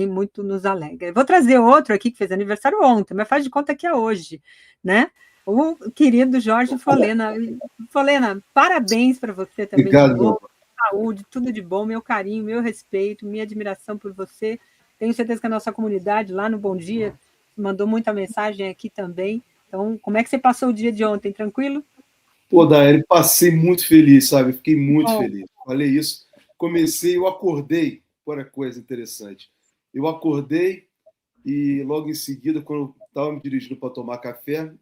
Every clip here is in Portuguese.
muito nos alegra. Vou trazer outro aqui que fez aniversário ontem, mas faz de conta que é hoje, né? O querido Jorge Folena. Folena, parabéns para você também. Obrigado, de novo. Saúde, tudo de bom, meu carinho, meu respeito, minha admiração por você. Tenho certeza que a nossa comunidade lá no Bom Dia mandou muita mensagem aqui também. Então, como é que você passou o dia de ontem? Tranquilo? Pô, Daiane, passei muito feliz, sabe? Fiquei muito feliz. Falei isso. Eu acordei. Olha que coisa interessante. Eu acordei e logo em seguida, quando eu estava me dirigindo para tomar café,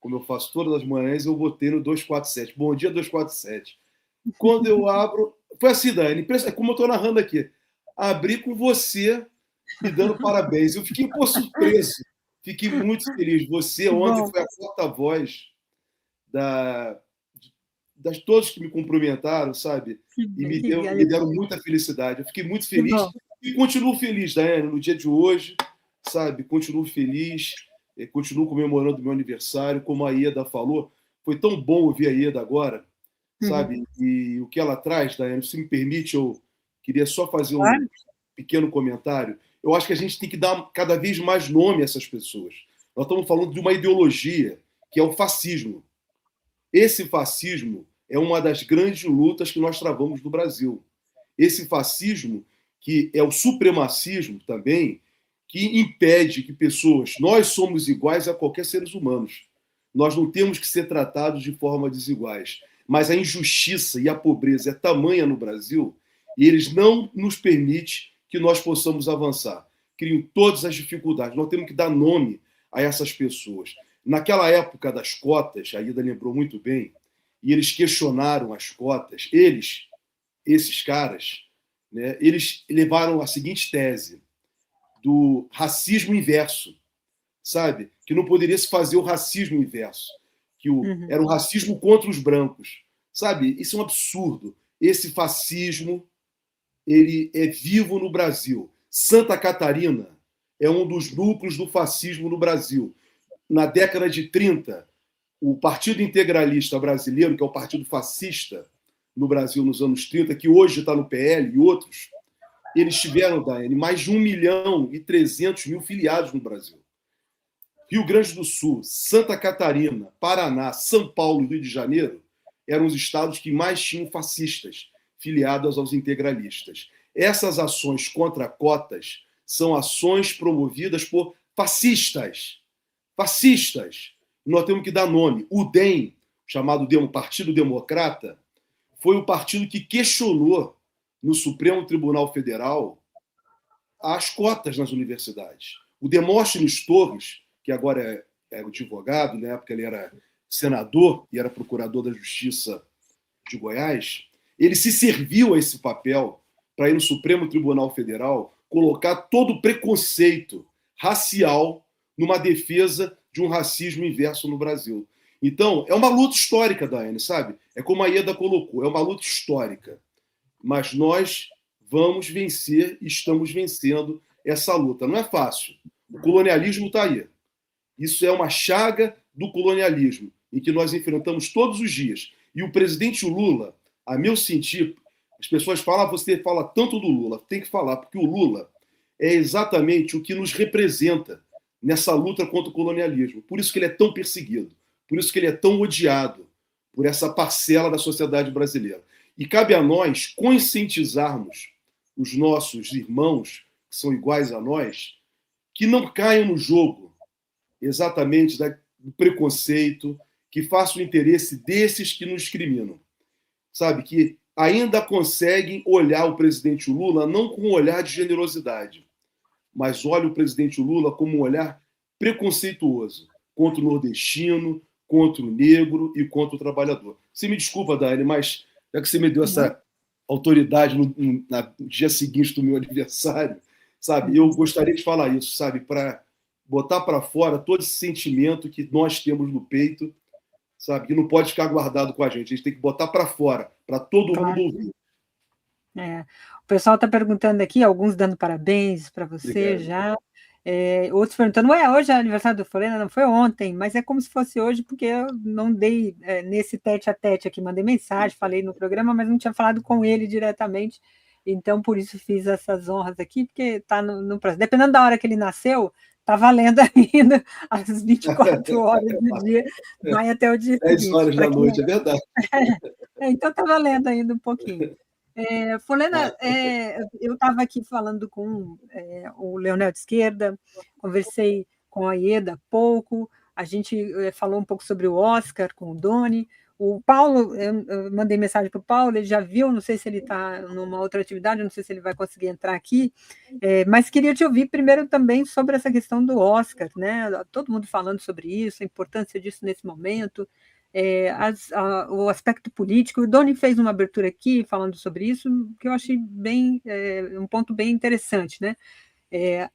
como eu faço todas as manhãs, eu botei no 247. Bom dia, 247. Quando eu abro. Foi assim, Daiane, como eu estou narrando aqui. Abri com você me dando parabéns. Eu fiquei, pô, surpreso. Fiquei muito feliz. Você ontem foi a porta-voz da, das todos que me cumprimentaram, sabe? E me deram muita felicidade. Eu fiquei muito feliz e continuo feliz, Daiane, no dia de hoje, sabe? Continuo feliz, continuo comemorando o meu aniversário, como a Ieda falou. Foi tão bom ouvir a Ieda agora, sabe? E o que ela traz, Daiane, se me permite, eu queria só fazer um pequeno comentário. Eu acho que a gente tem que dar cada vez mais nome a essas pessoas. Nós estamos falando de uma ideologia que é o fascismo. Esse fascismo é uma das grandes lutas que nós travamos no Brasil. Esse fascismo, que é o supremacismo também, que impede que pessoas... Nós somos iguais a qualquer seres humanos. Nós não temos que ser tratados de forma desiguais. Mas a injustiça e a pobreza é tamanha no Brasil e eles não nos permitem que nós possamos avançar. Criam todas as dificuldades. Nós temos que dar nome a essas pessoas. Naquela época das cotas, a Ida lembrou muito bem, e eles questionaram as cotas, esses caras, né, eles levaram a seguinte tese do racismo inverso, sabe? Que não poderia se fazer o racismo inverso, que era o racismo contra os brancos, sabe? Isso é um absurdo. Esse fascismo, ele é vivo no Brasil. Santa Catarina é um dos núcleos do fascismo no Brasil. Na década de 30, o Partido Integralista Brasileiro, que é o partido fascista no Brasil nos anos 30, que hoje está no PL e outros, eles tiveram, Daiane, mais de 1.300.000 filiados no Brasil. Rio Grande do Sul, Santa Catarina, Paraná, São Paulo e Rio de Janeiro eram os estados que mais tinham fascistas filiados aos integralistas. Essas ações contra cotas são ações promovidas por fascistas. Fascistas. Nós temos que dar nome. O DEM, chamado Partido Democrata, foi o partido que questionou no Supremo Tribunal Federal as cotas nas universidades. O Demóstenes Torres, que agora é advogado, na época ele era senador e era procurador da Justiça de Goiás, ele se serviu a esse papel para ir no Supremo Tribunal Federal colocar todo o preconceito racial numa defesa de um racismo inverso no Brasil. Então, é uma luta histórica, Daiane, sabe? É como a Ieda colocou, é uma luta histórica. Mas nós vamos vencer, estamos vencendo essa luta. Não é fácil. O colonialismo está aí. Isso é uma chaga do colonialismo, em que nós enfrentamos todos os dias. E o presidente Lula, a meu sentir, as pessoas falam, você fala tanto do Lula, tem que falar, porque o Lula é exatamente o que nos representa nessa luta contra o colonialismo. Por isso que ele é tão perseguido, por isso que ele é tão odiado por essa parcela da sociedade brasileira. E cabe a nós conscientizarmos os nossos irmãos, que são iguais a nós, que não caiam no jogo exatamente do preconceito, que façam o interesse desses que nos discriminam. Sabe, que ainda conseguem olhar o presidente Lula não com um olhar de generosidade, mas olha o presidente Lula como um olhar preconceituoso contra o nordestino, contra o negro e contra o trabalhador. Você me desculpa, Daiane, mas já que você me deu essa autoridade no dia seguinte do meu aniversário, sabe, eu gostaria de falar isso, sabe, para botar para fora todo esse sentimento que nós temos no peito, sabe, que não pode ficar guardado com a gente tem que botar para fora, para todo mundo ouvir. O pessoal está perguntando aqui, alguns dando parabéns para você. Obrigado. Já. Outros perguntando, hoje é aniversário do Folena? Não foi ontem, mas é como se fosse hoje, porque eu não dei nesse tete-a-tete aqui, mandei mensagem, falei no programa, mas não tinha falado com ele diretamente, então por isso fiz essas honras aqui, porque está no prazo. Dependendo da hora que ele nasceu, está valendo ainda as 24 horas do dia, vai até o dia 10 seguinte. horas da noite, é verdade. Então está valendo ainda um pouquinho. Folena, Ah, eu estava aqui falando com o Leonel de Esquerda, conversei com a Ieda há pouco, a gente falou um pouco sobre o Oscar com o Doni. O Paulo, eu mandei mensagem para o Paulo, ele já viu, não sei se ele está numa outra atividade, não sei se ele vai conseguir entrar aqui, mas queria te ouvir primeiro também sobre essa questão do Oscar, né? Todo mundo falando sobre isso, a importância disso nesse momento, o aspecto político. O Doni fez uma abertura aqui falando sobre isso, que eu achei um ponto bem interessante, né?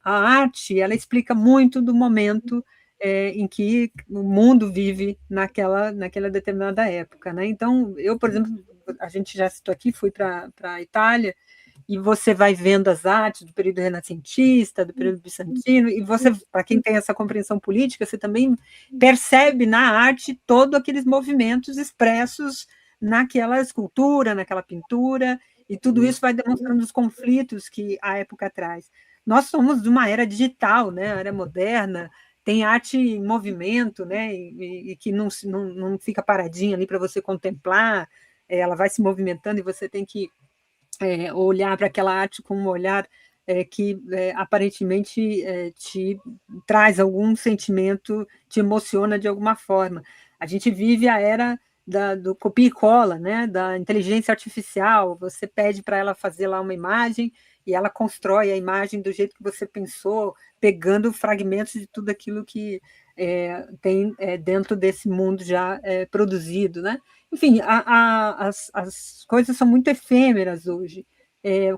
A arte, ela explica muito do momento em que o mundo vive naquela determinada época, né? Então, eu, por exemplo, a gente já citou aqui, fui para a Itália, e você vai vendo as artes do período renascentista, do período bizantino, e você, para quem tem essa compreensão política, você também percebe na arte todos aqueles movimentos expressos naquela escultura, naquela pintura, e tudo isso vai demonstrando os conflitos que a época traz. Nós somos de uma era digital, né? A era moderna, tem arte em movimento, né? E que não fica paradinha ali para você contemplar, ela vai se movimentando e você tem que olhar para aquela arte com um olhar que aparentemente te traz algum sentimento, te emociona de alguma forma. A gente vive a era do copia e cola, né? Da inteligência artificial. Você pede para ela fazer lá uma imagem e ela constrói a imagem do jeito que você pensou, pegando fragmentos de tudo aquilo que tem dentro desse mundo já produzido, né? Enfim, as coisas são muito efêmeras hoje.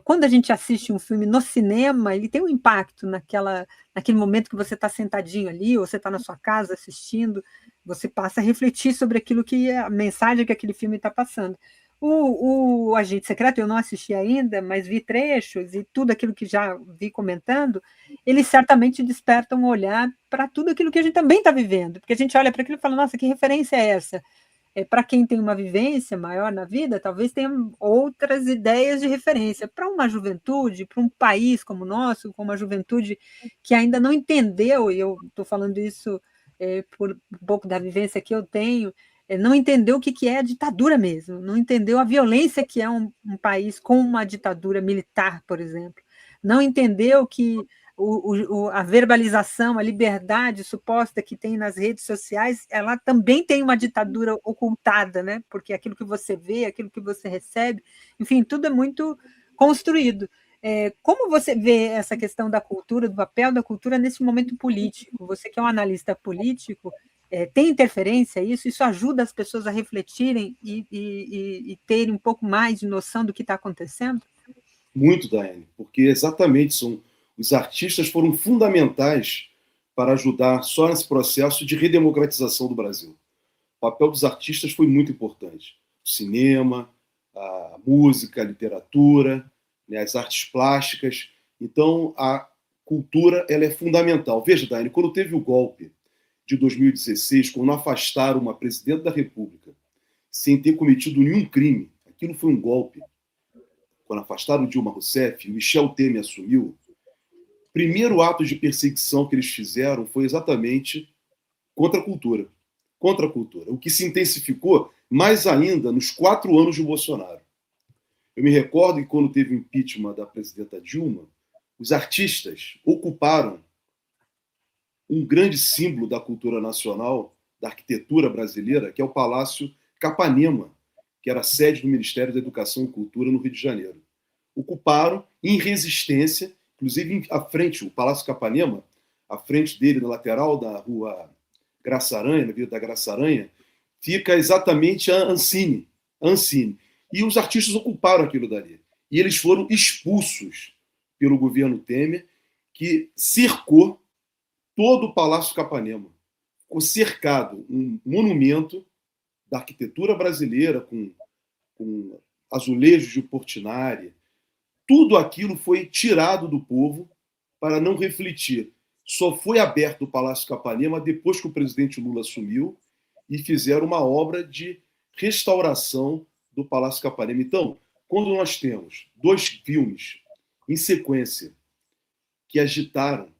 Quando a gente assiste um filme no cinema, ele tem um impacto naquele momento que você está sentadinho ali, ou você está na sua casa assistindo, você passa a refletir sobre aquilo que a mensagem que aquele filme está passando. O Agente Secreto, eu não assisti ainda, mas vi trechos e tudo aquilo que já vi comentando, eles certamente despertam um olhar para tudo aquilo que a gente também está vivendo, porque a gente olha para aquilo e fala, nossa, que referência é essa? Para quem tem uma vivência maior na vida, talvez tenha outras ideias de referência. Para uma juventude, para um país como o nosso, com uma juventude que ainda não entendeu, e eu estou falando isso por um pouco da vivência que eu tenho, não entendeu o que é a ditadura mesmo, não entendeu a violência que é um país com uma ditadura militar, por exemplo, não entendeu que a verbalização, a liberdade suposta que tem nas redes sociais, ela também tem uma ditadura ocultada, né? Porque aquilo que você vê, aquilo que você recebe, enfim, tudo é muito construído. Como você vê essa questão da cultura, do papel da cultura nesse momento político? Você que é um analista político, tem interferência isso? Isso ajuda as pessoas a refletirem e terem um pouco mais de noção do que está acontecendo? muito, Daiane, porque exatamente os artistas foram fundamentais para ajudar só nesse processo de redemocratização do Brasil. O papel dos artistas foi muito importante. O cinema, a música, a literatura, né, as artes plásticas. Então, a cultura ela é fundamental. Veja, Daiane, quando teve o golpe de 2016, quando afastaram uma presidente da República sem ter cometido nenhum crime, aquilo foi um golpe. Quando afastaram Dilma Rousseff, Michel Temer assumiu, o primeiro ato de perseguição que eles fizeram foi exatamente contra a cultura. Contra a cultura. O que se intensificou mais ainda nos 4 anos de Bolsonaro. Eu me recordo que quando teve o impeachment da presidenta Dilma, os artistas ocuparam um grande símbolo da cultura nacional, da arquitetura brasileira, que é o Palácio Capanema, que era a sede do Ministério da Educação e Cultura no Rio de Janeiro. Ocuparam em resistência, inclusive à frente, o Palácio Capanema, à frente dele, na lateral da rua Graça Aranha, na Vila da Graça Aranha, fica exatamente a Ancine. E os artistas ocuparam aquilo dali. E eles foram expulsos pelo governo Temer, que cercou todo o Palácio Capanema. Ficou cercado, um monumento da arquitetura brasileira, com azulejos de Portinari. Tudo aquilo foi tirado do povo para não refletir. Só foi aberto o Palácio Capanema depois que o presidente Lula assumiu e fizeram uma obra de restauração do Palácio Capanema. Então, quando nós temos 2 filmes em sequência que agitaram,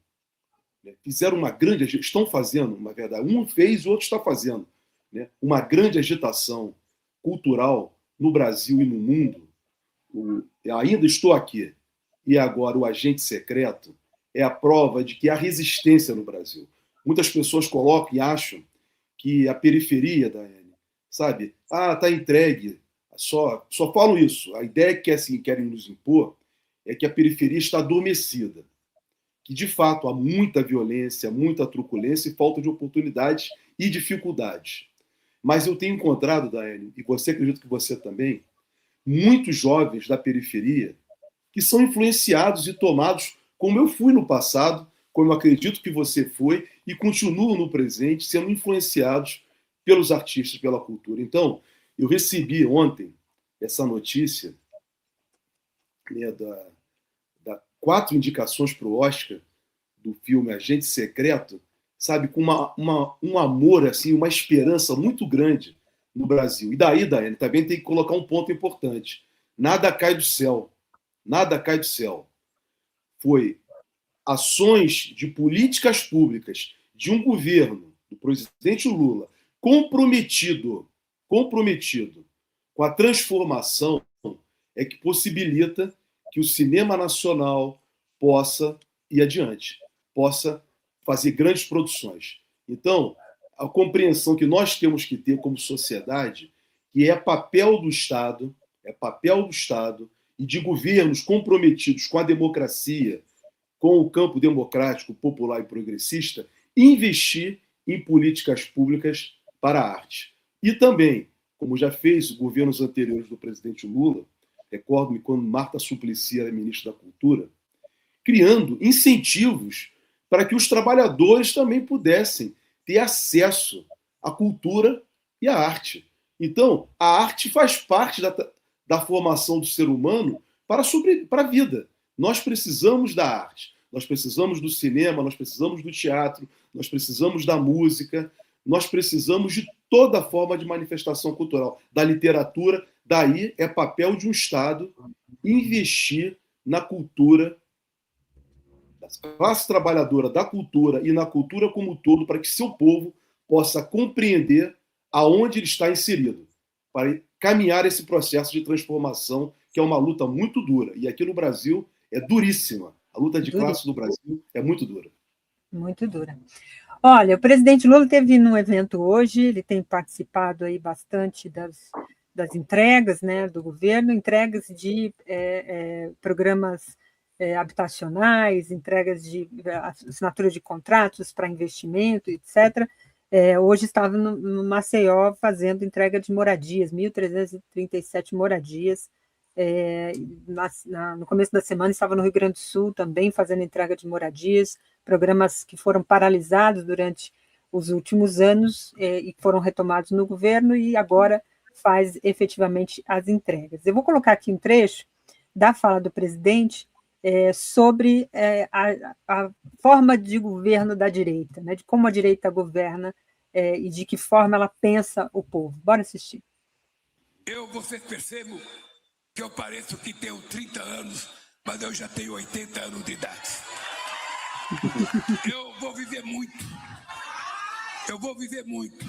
né, fizeram uma grande... Estão fazendo, na verdade, um fez, o outro está fazendo, né, uma grande agitação cultural no Brasil e no mundo. Ainda Estou Aqui e agora O Agente Secreto é a prova de que há resistência no Brasil. Muitas pessoas colocam e acham que a periferia, Daiane, sabe, está entregue, só falam isso. A ideia que assim, querem nos impor é que a periferia está adormecida, que de fato há muita violência, muita truculência e falta de oportunidades e dificuldades. Mas eu tenho encontrado, Daiane, e você, acredito que você também, muitos jovens da periferia que são influenciados e tomados, como eu fui no passado, como eu acredito que você foi, e continuam no presente sendo influenciados pelos artistas, pela cultura. Então, eu recebi ontem essa notícia, né, da 4 indicações para o Oscar do filme Agente Secreto, sabe, com um amor, assim, uma esperança muito grande no Brasil. E daí, Daiane, também tem que colocar um ponto importante. Nada cai do céu. Nada cai do céu. Foi ações de políticas públicas de um governo, do presidente Lula, comprometido com a transformação, é que possibilita que o cinema nacional possa ir adiante, possa fazer grandes produções. Então, a compreensão que nós temos que ter como sociedade, que é papel do Estado e de governos comprometidos com a democracia, com o campo democrático, popular e progressista, investir em políticas públicas para a arte. E também, como já fez governos anteriores do presidente Lula, recordo-me quando Marta Suplicy era ministra da Cultura, criando incentivos para que os trabalhadores também pudessem ter acesso à cultura e à arte. Então, a arte faz parte da formação do ser humano para a vida. Nós precisamos da arte, nós precisamos do cinema, nós precisamos do teatro, nós precisamos da música, nós precisamos de toda forma de manifestação cultural, da literatura. Daí é papel de um Estado investir na cultura, da classe trabalhadora, da cultura e na cultura como um todo, para que seu povo possa compreender aonde ele está inserido, para caminhar esse processo de transformação, que é uma luta muito dura. E aqui no Brasil é duríssima. A luta de classe no Brasil é muito dura. Muito dura. Olha, o presidente Lula esteve num evento hoje, ele tem participado aí bastante das entregas, né, do governo, entregas de programas habitacionais, entregas de assinatura de contratos para investimento, etc. Hoje estava no Maceió fazendo entrega de moradias, 1.337 moradias. No começo da semana estava no Rio Grande do Sul também fazendo entrega de moradias, programas que foram paralisados durante os últimos anos e foram retomados no governo, e agora faz efetivamente as entregas. Eu vou colocar aqui um trecho da fala do presidente sobre a forma de governo da direita, né, de como a direita governa e de que forma ela pensa o povo. Bora assistir. Vocês percebem que eu pareço que tenho 30 anos, mas eu já tenho 80 anos de idade. Eu vou viver muito. Eu vou viver muito.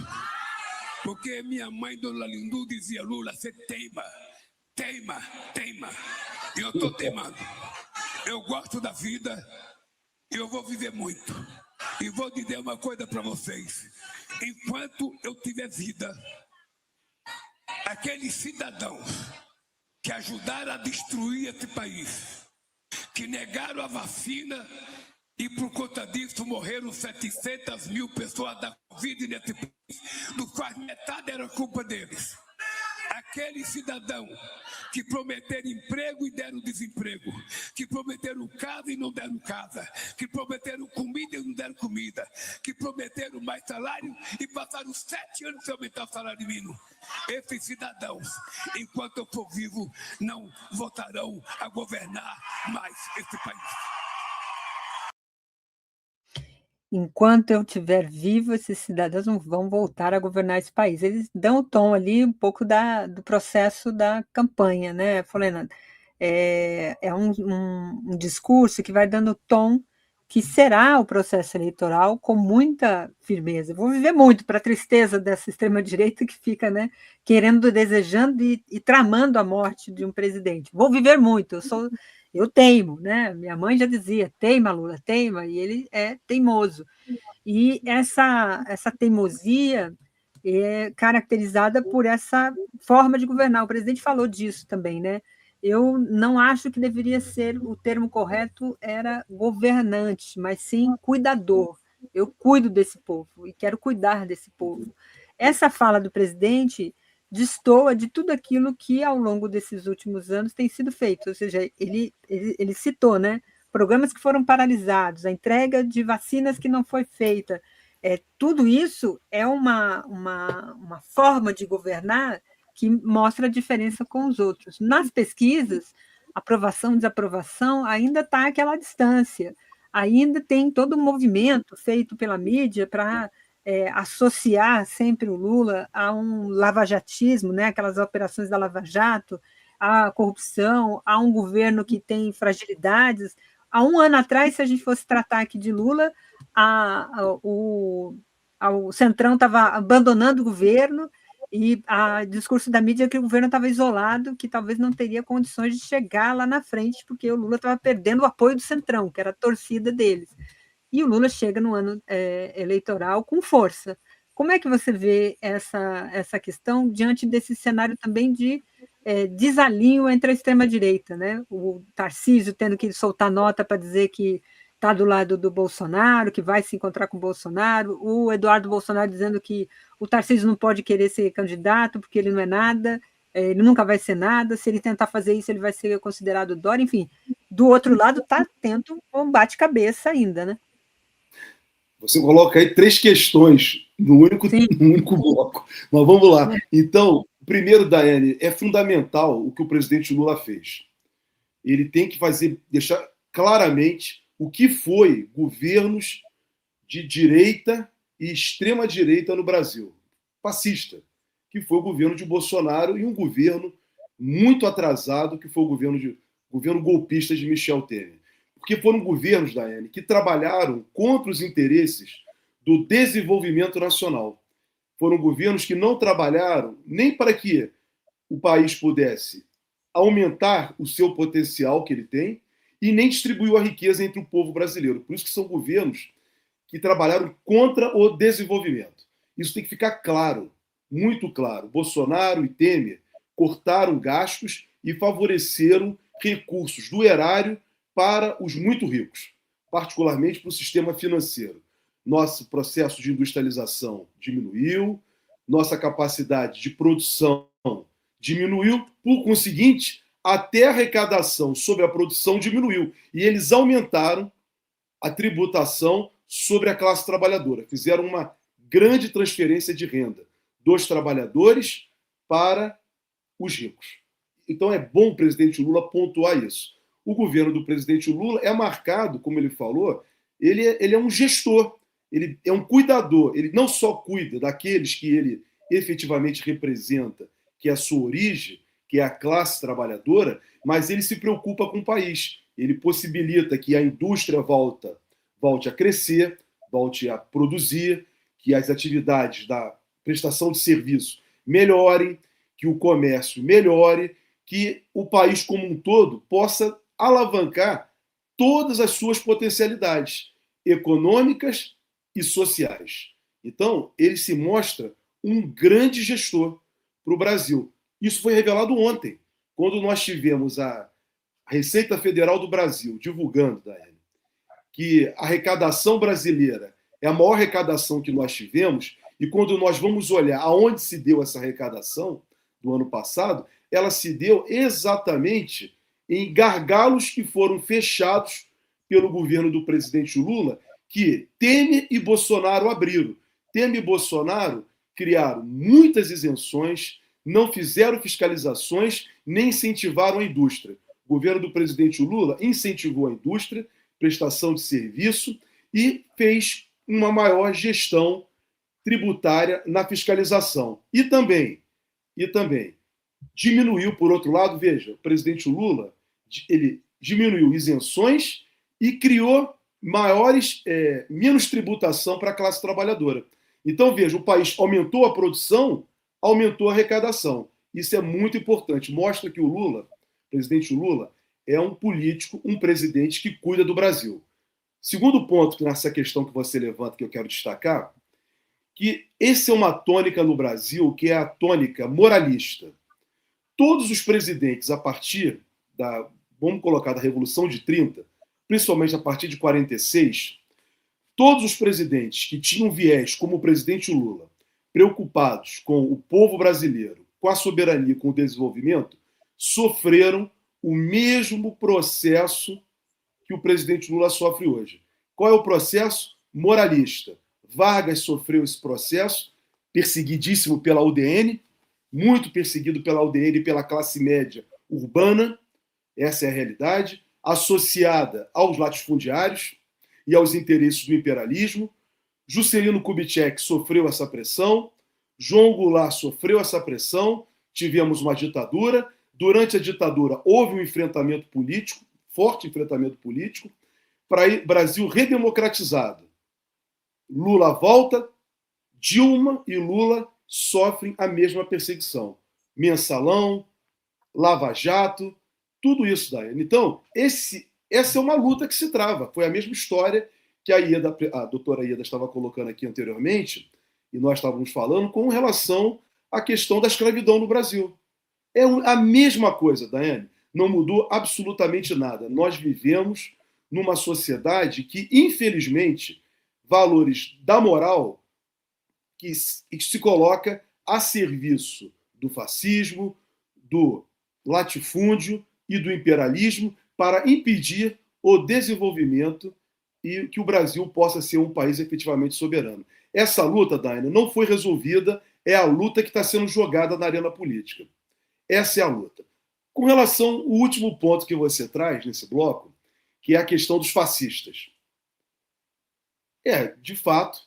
Porque minha mãe, Dona Lindu, dizia: Lula, você teima. Teima, teima. E eu estou teimando. Eu gosto da vida e eu vou viver muito. E vou dizer uma coisa para vocês. Enquanto eu tiver vida, aqueles cidadãos que ajudaram a destruir esse país, que negaram a vacina e por conta disso morreram 700 mil pessoas da Covid nesse país, do qual metade era culpa deles. Aqueles cidadãos que prometeram emprego e deram desemprego, que prometeram casa e não deram casa, que prometeram comida e não deram comida, que prometeram mais salário e passaram 7 anos sem aumentar o salário mínimo. Esses cidadãos, enquanto eu for vivo, não voltarão a governar mais esse país. enquanto eu estiver vivo, esses cidadãos não vão voltar a governar esse país. Eles dão o tom ali um pouco do processo da campanha, né, Folena? É um discurso que vai dando tom que será o processo eleitoral com muita firmeza. Vou viver muito para a tristeza dessa extrema-direita que fica, né, querendo, desejando e tramando a morte de um presidente. Vou viver muito, eu teimo, né? Minha mãe já dizia, teima, Lula, teima, e ele é teimoso. E essa teimosia é caracterizada por essa forma de governar. O presidente falou disso também, né? Eu não acho que deveria ser, o termo correto era governante, mas sim cuidador. Eu cuido desse povo e quero cuidar desse povo. Essa fala do presidente destoa de tudo aquilo que, ao longo desses últimos anos, tem sido feito. Ou seja, ele citou, né, programas que foram paralisados, a entrega de vacinas que não foi feita. Tudo isso é uma forma de governar que mostra a diferença com os outros. Nas pesquisas, aprovação, desaprovação, ainda está aquela distância. Ainda tem todo um movimento feito pela mídia para associar sempre o Lula a um lavajatismo, né? Aquelas operações da Lava Jato, a corrupção, a um governo que tem fragilidades. Há um ano atrás, se a gente fosse tratar aqui de Lula, o Centrão estava abandonando o governo e o discurso da mídia é que o governo estava isolado, que talvez não teria condições de chegar lá na frente, porque o Lula estava perdendo o apoio do Centrão, que era a torcida deles. E o Lula chega no ano eleitoral com força. Como é que você vê essa questão diante desse cenário também de desalinho entre a extrema-direita, né? O Tarcísio tendo que soltar nota para dizer que está do lado do Bolsonaro, que vai se encontrar com o Bolsonaro, o Eduardo Bolsonaro dizendo que o Tarcísio não pode querer ser candidato porque ele não é nada, ele nunca vai ser nada, se ele tentar fazer isso ele vai ser considerado Dória, enfim. Do outro lado está tendo um bate-cabeça ainda, né? Você coloca aí 3 questões no único bloco. Mas vamos lá. Então, primeiro, Daiane, é fundamental o que o presidente Lula fez. Ele tem que deixar claramente o que foi governos de direita e extrema-direita no Brasil. Fascista, que foi o governo de Bolsonaro e um governo muito atrasado, que foi o governo golpista de Michel Temer. Porque foram governos, Daiane, que trabalharam contra os interesses do desenvolvimento nacional. Foram governos que não trabalharam nem para que o país pudesse aumentar o seu potencial que ele tem e nem distribuiu a riqueza entre o povo brasileiro. Por isso que são governos que trabalharam contra o desenvolvimento. Isso tem que ficar claro, muito claro. Bolsonaro e Temer cortaram gastos e favoreceram recursos do erário para os muito ricos, particularmente para o sistema financeiro. Nosso processo de industrialização diminuiu, nossa capacidade de produção diminuiu, por conseguinte, até a arrecadação sobre a produção diminuiu. E eles aumentaram a tributação sobre a classe trabalhadora. Fizeram uma grande transferência de renda dos trabalhadores para os ricos. Então é bom o presidente Lula pontuar isso. O governo do presidente Lula é marcado, como ele falou, ele é um gestor, ele é um cuidador. Ele não só cuida daqueles que ele efetivamente representa, que é a sua origem, que é a classe trabalhadora, mas ele se preocupa com o país. Ele possibilita que a indústria volte a crescer, volte a produzir, que as atividades da prestação de serviço melhorem, que o comércio melhore, que o país como um todo possa alavancar todas as suas potencialidades econômicas e sociais. Então, ele se mostra um grande gestor para o Brasil. Isso foi revelado ontem, quando nós tivemos a Receita Federal do Brasil divulgando, Daiane, que a arrecadação brasileira é a maior arrecadação que nós tivemos, e quando nós vamos olhar aonde se deu essa arrecadação do ano passado, ela se deu exatamente em gargalos que foram fechados pelo governo do presidente Lula, que Temer e Bolsonaro abriram. Temer e Bolsonaro criaram muitas isenções, não fizeram fiscalizações, nem incentivaram a indústria. O governo do presidente Lula incentivou a indústria, prestação de serviço, e fez uma maior gestão tributária na fiscalização. E também diminuiu, por outro lado, veja, o presidente Lula, ele diminuiu isenções e criou menos tributação para a classe trabalhadora. Então, veja, o país aumentou a produção, aumentou a arrecadação. Isso é muito importante. Mostra que o presidente Lula, é um político, um presidente que cuida do Brasil. Segundo ponto nessa questão que você levanta, que eu quero destacar, que essa é uma tônica no Brasil, que é a tônica moralista. Todos os presidentes, a partir vamos colocar, da Revolução de 30, principalmente a partir de 46, todos os presidentes que tinham viés, como o presidente Lula, preocupados com o povo brasileiro, com a soberania, com o desenvolvimento, sofreram o mesmo processo que o presidente Lula sofre hoje. Qual é o processo? Moralista. Vargas sofreu esse processo, perseguidíssimo pela UDN, muito perseguido pela UDN e pela classe média urbana, essa é a realidade, associada aos latifundiários e aos interesses do imperialismo. Juscelino Kubitschek sofreu essa pressão, João Goulart sofreu essa pressão, tivemos uma ditadura. Durante a ditadura houve um enfrentamento político, forte enfrentamento político, para o Brasil redemocratizado. Lula volta, Dilma e Lula sofrem a mesma perseguição. Mensalão, Lava Jato, tudo isso, Daiane. Então, essa é uma luta que se trava. Foi a mesma história que a doutora Ieda estava colocando aqui anteriormente, e nós estávamos falando, com relação à questão da escravidão no Brasil. É a mesma coisa, Daiane. Não mudou absolutamente nada. Nós vivemos numa sociedade que, infelizmente, valores da moral que se coloca a serviço do fascismo, do latifúndio e do imperialismo para impedir o desenvolvimento e que o Brasil possa ser um país efetivamente soberano. Essa luta, Daina, não foi resolvida, é a luta que está sendo jogada na arena política. Essa é a luta. Com relação ao último ponto que você traz nesse bloco, que é a questão dos fascistas. De fato,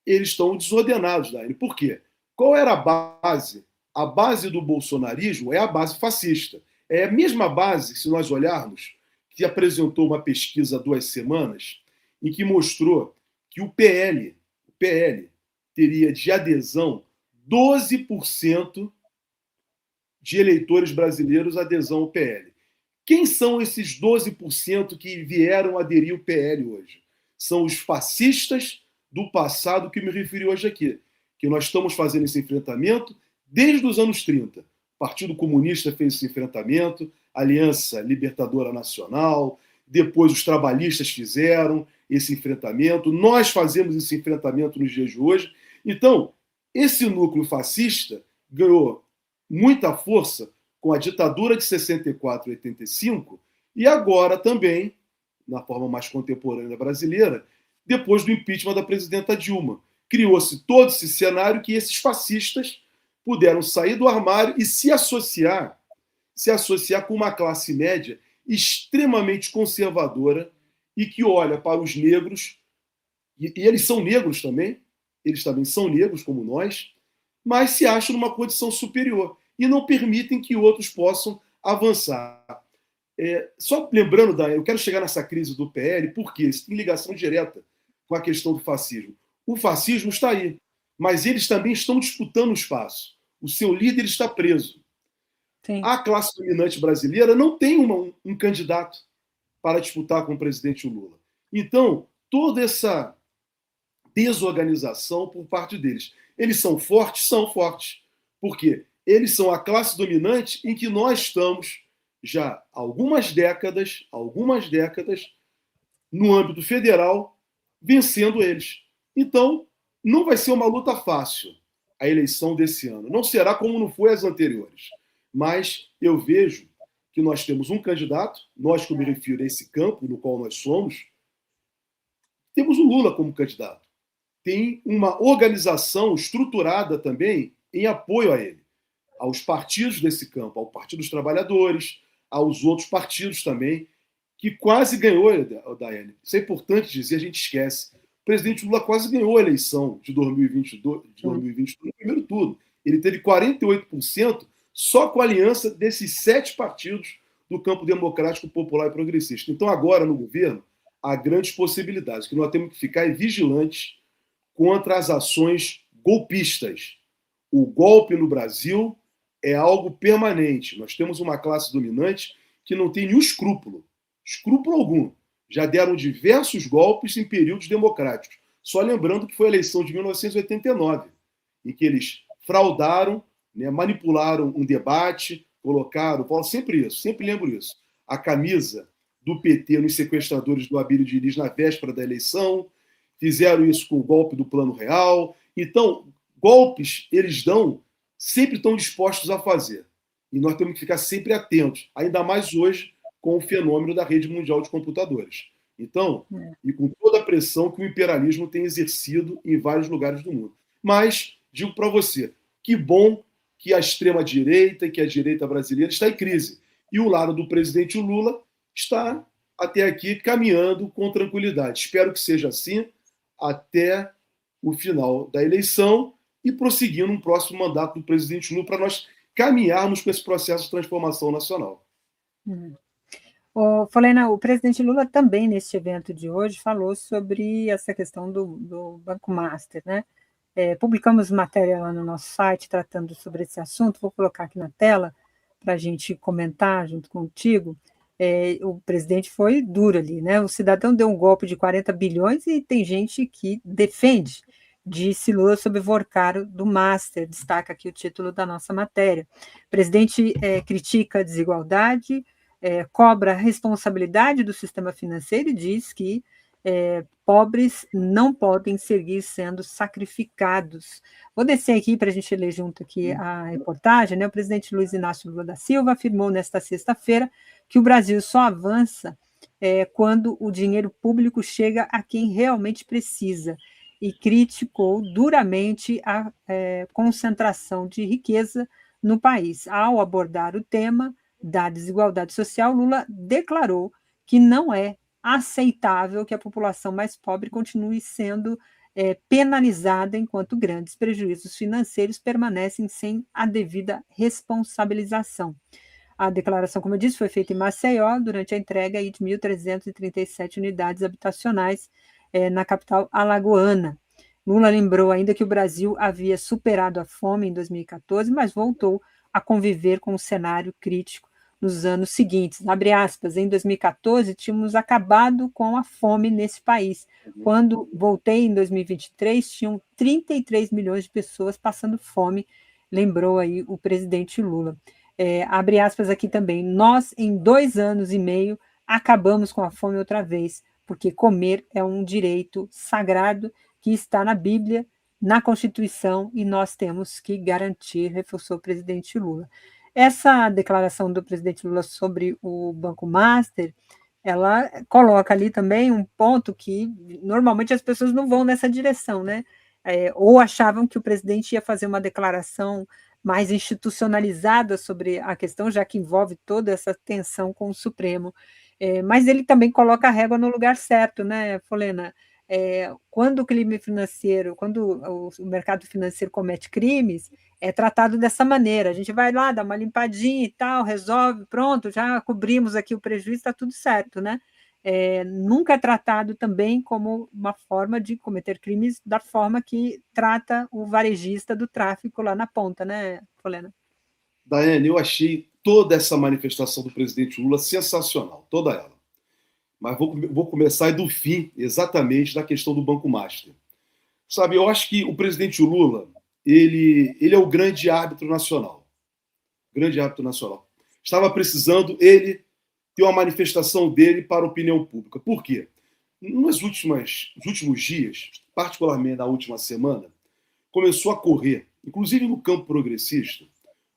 eles estão desordenados, Daine. Por quê? Qual era a base? A base do bolsonarismo é a base fascista. É a mesma base, se nós olharmos, que apresentou uma pesquisa há 2 semanas, em que mostrou que o PL teria de adesão 12% de eleitores brasileiros adesão ao PL. Quem são esses 12% que vieram aderir ao PL hoje? São os fascistas do passado que me referi hoje aqui, que nós estamos fazendo esse enfrentamento desde os anos 30. O Partido Comunista fez esse enfrentamento, a Aliança Libertadora Nacional, depois os trabalhistas fizeram esse enfrentamento, nós fazemos esse enfrentamento nos dias de hoje. Então, esse núcleo fascista ganhou muita força com a ditadura de 64 e 85 e agora também, na forma mais contemporânea brasileira, depois do impeachment da presidenta Dilma. Criou-se todo esse cenário que esses fascistas puderam sair do armário e se associar com uma classe média extremamente conservadora e que olha para os negros, e eles são negros também, eles também são negros como nós, mas se acham numa condição superior e não permitem que outros possam avançar. Só lembrando, eu quero chegar nessa crise do PL, porque isso tem ligação direta com a questão do fascismo. O fascismo está aí, mas eles também estão disputando o espaço. O seu líder está preso. Sim. A classe dominante brasileira não tem um candidato para disputar com o presidente Lula. Então, toda essa desorganização por parte deles. Eles são fortes? São fortes. Por quê? Eles são a classe dominante em que nós estamos já há algumas décadas, no âmbito federal, vencendo eles. Então, não vai ser uma luta fácil a eleição desse ano. Não será como não foi as anteriores. Mas eu vejo que nós temos um candidato, nós que eu me refiro a esse campo no qual nós somos, temos o Lula como candidato. Tem uma organização estruturada também em apoio a ele, aos partidos desse campo, ao Partido dos Trabalhadores, aos outros partidos também, que quase ganhou, Daiane. Isso é importante dizer, a gente esquece. presidente Lula quase ganhou a eleição de 2022 no primeiro turno. Ele teve 48% só com a aliança desses 7 partidos do campo democrático, popular e progressista. Então, agora, no governo, há grandes possibilidades, que nós temos que ficar vigilantes contra as ações golpistas. O golpe no Brasil é algo permanente. Nós temos uma classe dominante que não tem nenhum escrúpulo algum. Já deram diversos golpes em períodos democráticos. Só lembrando que foi a eleição de 1989, em que eles fraudaram, né, manipularam um debate, colocaram, falo sempre isso, sempre lembro isso, a camisa do PT nos sequestradores do Abílio Diniz na véspera da eleição, fizeram isso com o golpe do Plano Real. Então, golpes eles dão, sempre estão dispostos a fazer. E nós temos que ficar sempre atentos, ainda mais hoje com o fenômeno da rede mundial de computadores. Então, e com toda a pressão que o imperialismo tem exercido em vários lugares do mundo. Mas, digo para você, que bom que a extrema-direita, que a direita brasileira está em crise. E o lado do presidente Lula está, até aqui, caminhando com tranquilidade. Espero que seja assim até o final da eleição e prosseguindo um próximo mandato do presidente Lula para nós caminharmos com esse processo de transformação nacional. Folena, o presidente Lula também, neste evento de hoje, falou sobre essa questão do Banco Master, né? Publicamos matéria lá no nosso site tratando sobre esse assunto, vou colocar aqui na tela para a gente comentar junto contigo. O presidente foi duro ali, né? O cidadão deu um golpe de 40 bilhões e tem gente que defende, disse Lula sobre Vorcaro do Master, destaca aqui o título da nossa matéria. O presidente critica a desigualdade, cobra a responsabilidade do sistema financeiro e diz que pobres não podem seguir sendo sacrificados. Vou descer aqui para a gente ler junto aqui a reportagem, né? O presidente Luiz Inácio Lula da Silva afirmou nesta sexta-feira que o Brasil só avança quando o dinheiro público chega a quem realmente precisa e criticou duramente a concentração de riqueza no país. Ao abordar o tema da desigualdade social, Lula declarou que não é aceitável que a população mais pobre continue sendo penalizada enquanto grandes prejuízos financeiros permanecem sem a devida responsabilização. A declaração, como eu disse, foi feita em Maceió durante a entrega de 1.337 unidades habitacionais na capital alagoana. Lula lembrou ainda que o Brasil havia superado a fome em 2014, mas voltou a conviver com um cenário crítico nos anos seguintes. Abre aspas, em 2014 tínhamos acabado com a fome nesse país. Quando voltei em 2023, tinham 33 milhões de pessoas passando fome, lembrou aí o presidente Lula. Abre aspas aqui também, nós em 2 anos e meio acabamos com a fome outra vez, porque comer é um direito sagrado que está na Bíblia, na Constituição, e nós temos que garantir, reforçou o presidente Lula. Essa declaração do presidente Lula sobre o Banco Master, ela coloca ali também um ponto que normalmente as pessoas não vão nessa direção, né? Ou achavam que o presidente ia fazer uma declaração mais institucionalizada sobre a questão, já que envolve toda essa tensão com o Supremo. Mas ele também coloca a régua no lugar certo, né, Folena? Quando o crime financeiro, quando o mercado financeiro comete crimes, é tratado dessa maneira. A gente vai lá, dá uma limpadinha e tal, resolve, pronto, já cobrimos aqui o prejuízo, está tudo certo, né? Nunca é tratado também como uma forma de cometer crimes da forma que trata o varejista do tráfico lá na ponta, né, Folena? Daiane, eu achei toda essa manifestação do presidente Lula sensacional, toda ela. Mas vou começar do fim, exatamente, da questão do Banco Master. Sabe, eu acho que o presidente Lula, ele é o grande árbitro nacional. Grande árbitro nacional. Estava precisando ele ter uma manifestação dele para a opinião pública. Por quê? Nos últimos dias, particularmente na última semana, começou a correr, inclusive no campo progressista,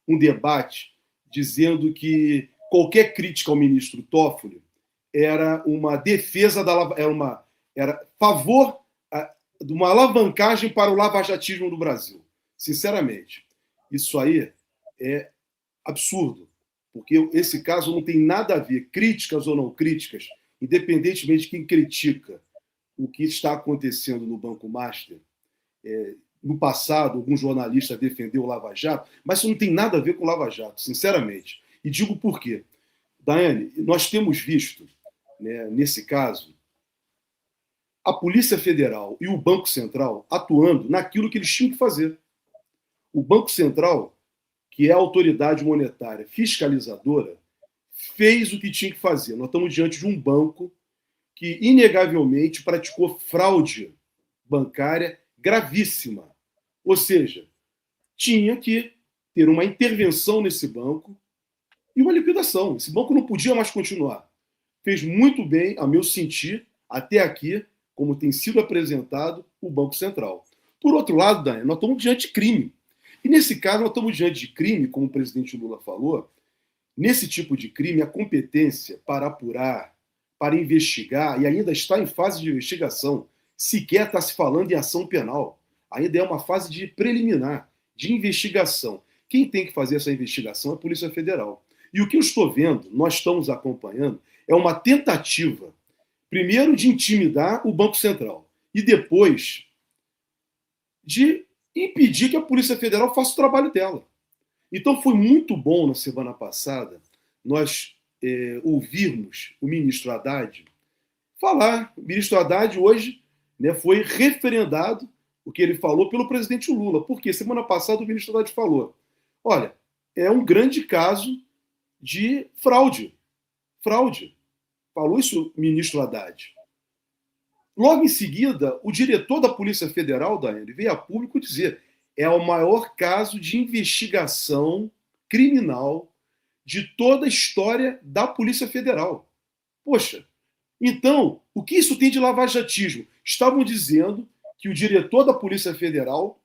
um debate dizendo que qualquer crítica ao ministro Toffoli era uma defesa era favor de uma alavancagem para o lavajatismo do Brasil. Sinceramente, isso aí é absurdo, porque esse caso não tem nada a ver, críticas ou não críticas, independentemente de quem critica o que está acontecendo no Banco Master. No passado, algum jornalista defendeu o Lava Jato, mas isso não tem nada a ver com o Lava Jato, sinceramente. E digo por quê. Daiane, nós temos visto, né, nesse caso, a Polícia Federal e o Banco Central atuando naquilo que eles tinham que fazer. O Banco Central, que é a autoridade monetária fiscalizadora, fez o que tinha que fazer. Nós estamos diante de um banco que, inegavelmente, praticou fraude bancária gravíssima. Ou seja, tinha que ter uma intervenção nesse banco e uma liquidação. Esse banco não podia mais continuar. Fez muito bem, a meu sentir, até aqui, como tem sido apresentado, o Banco Central. Por outro lado, Daniel, nós estamos diante de crime. E nesse caso, nós estamos diante de crime, como o presidente Lula falou. Nesse tipo de crime, a competência para apurar, para investigar, e ainda está em fase de investigação, sequer está se falando em ação penal. Ainda é uma fase de preliminar, de investigação. Quem tem que fazer essa investigação é a Polícia Federal. E o que eu estou vendo, nós estamos acompanhando, é uma tentativa, primeiro, de intimidar o Banco Central e depois de impedir que a Polícia Federal faça o trabalho dela. Então foi muito bom na semana passada nós ouvirmos o ministro Haddad falar. O ministro Haddad hoje, né, foi referendado o que ele falou pelo presidente Lula. Porque semana passada o ministro Haddad falou: olha, é um grande caso de fraude. Fraude. Falou isso o ministro Haddad. Logo em seguida, o diretor da Polícia Federal, Daiane, veio a público dizer: é o maior caso de investigação criminal de toda a história da Polícia Federal. Poxa, então, o que isso tem de lavajatismo? Estavam dizendo que o diretor da Polícia Federal,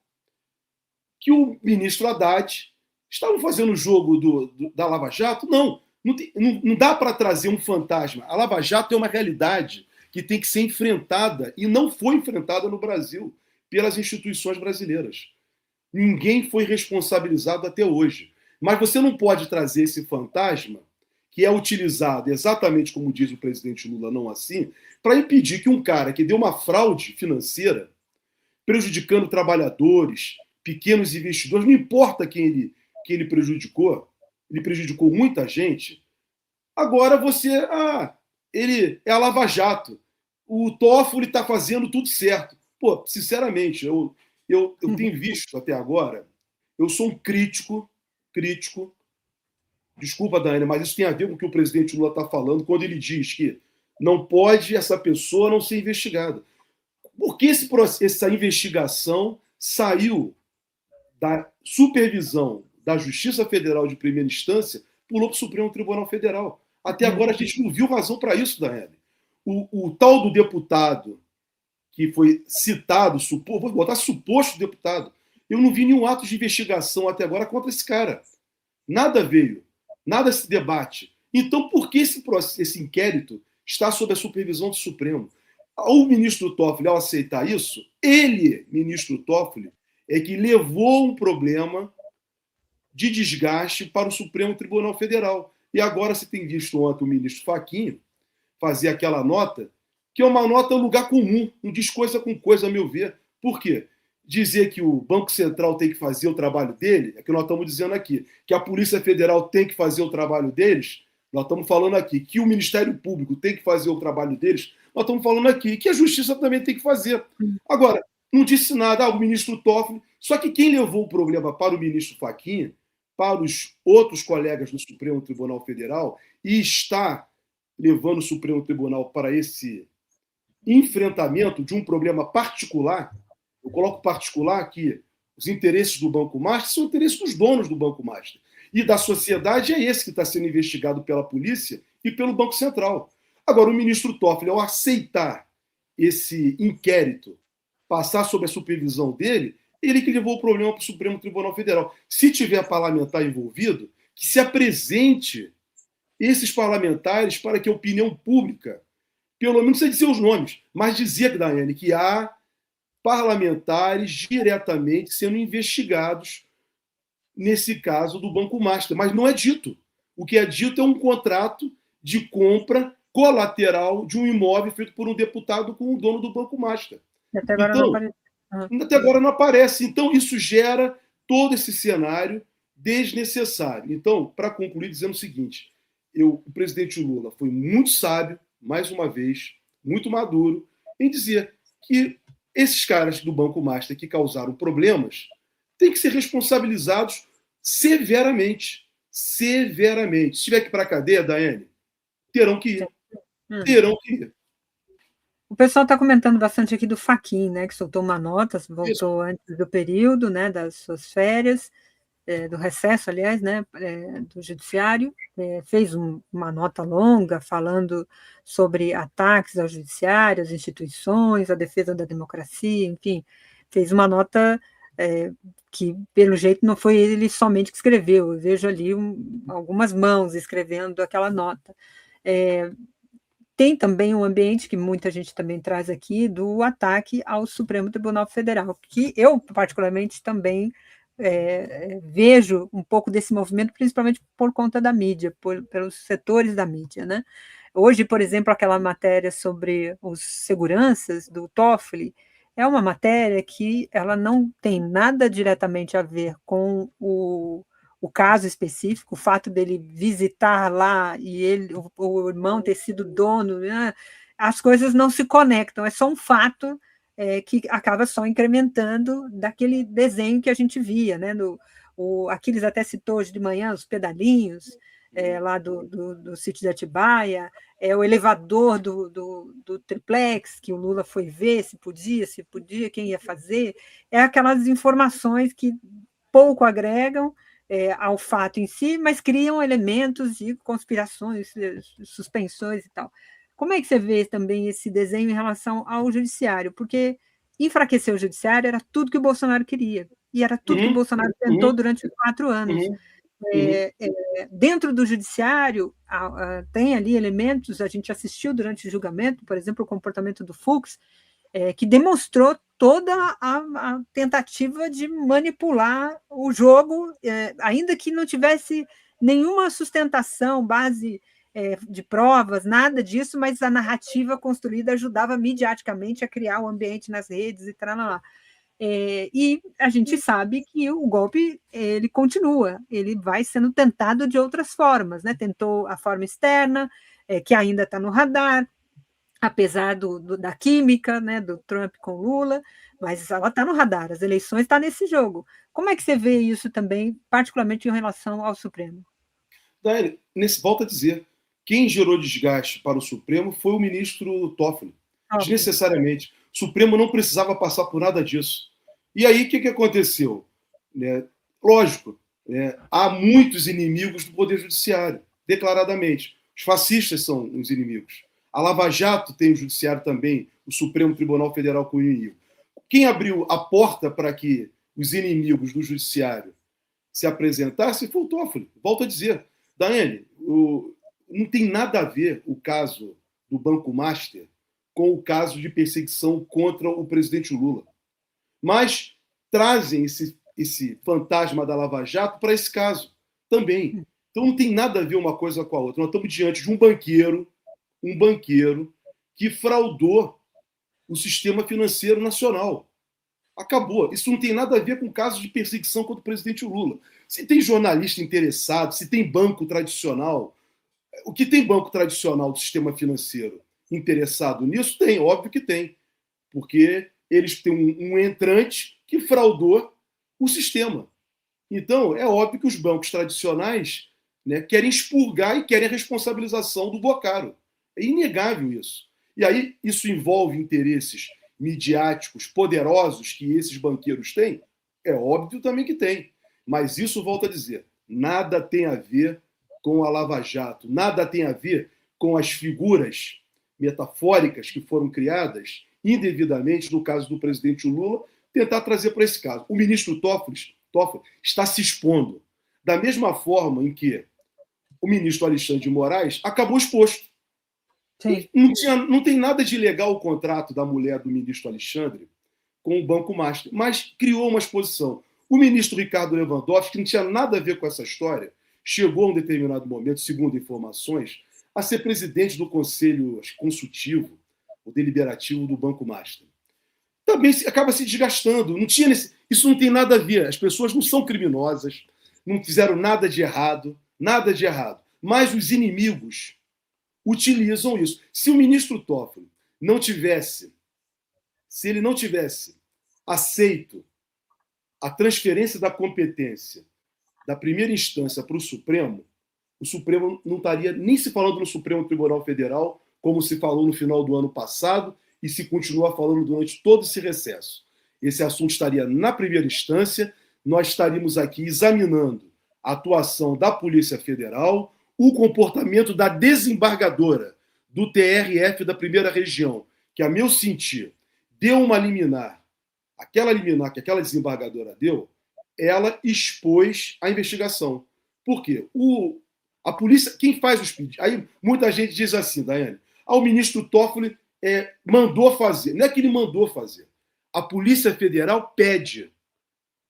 que o ministro Haddad, estavam fazendo o jogo da Lava Jato? Não dá para trazer um fantasma. A Lava Jato é uma realidade que tem que ser enfrentada e não foi enfrentada no Brasil pelas instituições brasileiras. Ninguém foi responsabilizado até hoje. Mas você não pode trazer esse fantasma, que é utilizado exatamente como diz o presidente Lula, não assim, para impedir que um cara que deu uma fraude financeira, prejudicando trabalhadores, pequenos investidores, não importa quem ele prejudicou, ele prejudicou muita gente, agora ele é a Lava Jato. O Toffoli está fazendo tudo certo. Pô, sinceramente, eu tenho visto até agora, eu sou um crítico, desculpa, Daiane, mas isso tem a ver com o que o presidente Lula está falando quando ele diz que não pode essa pessoa não ser investigada. Por que essa investigação saiu da supervisão da Justiça Federal de primeira instância, pulou para o Supremo Tribunal Federal? Até agora a gente não viu razão para isso, Daiane. O tal do deputado que foi citado, vou botar suposto deputado, eu não vi nenhum ato de investigação até agora contra esse cara. Nada veio, nada se debate. Então, por que esse inquérito está sob a supervisão do Supremo? O ministro Toffoli, ao aceitar isso, ministro Toffoli, é que levou um problema de desgaste para o Supremo Tribunal Federal. E agora você tem visto ontem o ministro Fachin fazer aquela nota, que é uma nota lugar comum, não diz coisa com coisa, a meu ver. Por quê? Dizer que o Banco Central tem que fazer o trabalho dele, é que nós estamos dizendo aqui, que a Polícia Federal tem que fazer o trabalho deles, nós estamos falando aqui, que o Ministério Público tem que fazer o trabalho deles, nós estamos falando aqui, que a Justiça também tem que fazer. Agora, não disse nada, o ministro Toffoli, só que quem levou o problema para o ministro Fachin, para os outros colegas do Supremo Tribunal Federal, e está levando o Supremo Tribunal para esse enfrentamento de um problema particular. Eu coloco particular aqui, os interesses do Banco Master são interesses dos donos do Banco Master. E da sociedade é esse que está sendo investigado pela polícia e pelo Banco Central. Agora, o ministro Toffoli, ao aceitar esse inquérito, passar sob a supervisão dele, ele que levou o problema para o Supremo Tribunal Federal. Se tiver parlamentar envolvido, que se apresente esses parlamentares para que a opinião pública, pelo menos não sei dizer os nomes, mas dizer, Daiane, que há parlamentares diretamente sendo investigados nesse caso do Banco Master. Mas não é dito. O que é dito é um contrato de compra colateral de um imóvel feito por um deputado com o dono do Banco Master. Até agora não apareceu. Até agora não aparece. Então, isso gera todo esse cenário desnecessário. Então, para concluir, dizendo o seguinte, o presidente Lula foi muito sábio, mais uma vez, muito maduro, em dizer que esses caras do Banco Master que causaram problemas têm que ser responsabilizados severamente. Severamente. Se tiver que ir para a cadeia, Daiane, terão que ir. Terão que ir. O pessoal está comentando bastante aqui do Fachin, né, que soltou uma nota, voltou Isso. antes do período, né, das suas férias, do recesso, aliás, né, do judiciário, fez uma nota longa falando sobre ataques ao judiciário, às instituições, a defesa da democracia, enfim, fez uma nota que, pelo jeito, não foi ele somente que escreveu, eu vejo ali algumas mãos escrevendo aquela nota. Tem também um ambiente que muita gente também traz aqui do ataque ao Supremo Tribunal Federal, que eu, particularmente, também vejo um pouco desse movimento, principalmente por conta da mídia, pelos setores da mídia, né? Hoje, por exemplo, aquela matéria sobre os seguranças do Toffoli é uma matéria que ela não tem nada diretamente a ver com o caso específico, o fato dele visitar lá e o irmão ter sido dono, né? As coisas não se conectam, é só um fato que acaba só incrementando daquele desenho que a gente via, né? Aquiles até citou hoje de manhã, os pedalinhos lá do sítio de Atibaia, o elevador do triplex, que o Lula foi ver se podia, quem ia fazer, aquelas informações que pouco agregam ao fato em si, mas criam elementos de conspirações, suspensões e tal. Como é que você vê também esse desenho em relação ao judiciário? Porque enfraquecer o judiciário era tudo que o Bolsonaro queria, e era tudo que o Bolsonaro tentou durante 4 anos. Dentro do judiciário, tem ali elementos, a gente assistiu durante o julgamento, por exemplo, o comportamento do Fux, que demonstrou toda a tentativa de manipular o jogo, ainda que não tivesse nenhuma sustentação, base de provas, nada disso, mas a narrativa construída ajudava midiaticamente a criar o ambiente nas redes e tal. E a gente sabe que o golpe ele continua, ele vai sendo tentado de outras formas, né? Tentou a forma externa, que ainda está no radar, apesar da química, né, do Trump com Lula, mas ela está no radar, as eleições estão nesse jogo. Como é que você vê isso também, particularmente em relação ao Supremo? Daiane, volto a dizer, quem gerou desgaste para o Supremo foi o ministro Toffoli, desnecessariamente. O Supremo não precisava passar por nada disso. E aí, o que aconteceu? Lógico, há muitos inimigos do Poder Judiciário, declaradamente. Os fascistas são os inimigos. A Lava Jato tem o Judiciário também, o Supremo Tribunal Federal como inimigo. Quem abriu a porta para que os inimigos do Judiciário se apresentassem foi o Toffoli. Volto a dizer, Daiane, não tem nada a ver o caso do Banco Master com o caso de perseguição contra o presidente Lula. Mas trazem esse fantasma da Lava Jato para esse caso também. Então não tem nada a ver uma coisa com a outra. Nós estamos diante de um banqueiro que fraudou o sistema financeiro nacional. Acabou. Isso não tem nada a ver com casos de perseguição contra o presidente Lula. Se tem jornalista interessado, se tem banco tradicional, o que tem banco tradicional do sistema financeiro interessado nisso? Tem, óbvio que tem. Porque eles têm um entrante que fraudou o sistema. Então, é óbvio que os bancos tradicionais, né, querem expurgar e querem a responsabilização do Boccaro. É inegável isso. E aí, isso envolve interesses midiáticos poderosos que esses banqueiros têm? É óbvio também que tem. Mas isso, volto a dizer, nada tem a ver com a Lava Jato, nada tem a ver com as figuras metafóricas que foram criadas indevidamente no caso do presidente Lula, tentar trazer para esse caso. O ministro Toffoli está se expondo da mesma forma em que o ministro Alexandre de Moraes acabou exposto. Não tem nada de ilegal o contrato da mulher do ministro Alexandre com o Banco Master, mas criou uma exposição. O ministro Ricardo Lewandowski, que não tinha nada a ver com essa história, chegou a um determinado momento, segundo informações, a ser presidente do Conselho Consultivo, o deliberativo do Banco Master. Também acaba se desgastando. Isso não tem nada a ver. As pessoas não são criminosas, não fizeram nada de errado, Mas os inimigos utilizam isso. Se o ministro Toffoli se ele não tivesse aceito a transferência da competência da primeira instância para o Supremo não estaria nem se falando no Supremo Tribunal Federal, como se falou no final do ano passado e se continua falando durante todo esse recesso. Esse assunto estaria na primeira instância, nós estaríamos aqui examinando a atuação da Polícia Federal, o comportamento da desembargadora do TRF da primeira região, que, a meu sentir, deu uma liminar. Aquela liminar que aquela desembargadora deu, ela expôs a investigação. Por quê? A polícia, quem faz os pedidos? Aí muita gente diz assim, Daiane, o ministro Toffoli mandou fazer. Não é que ele mandou fazer. A Polícia Federal pede.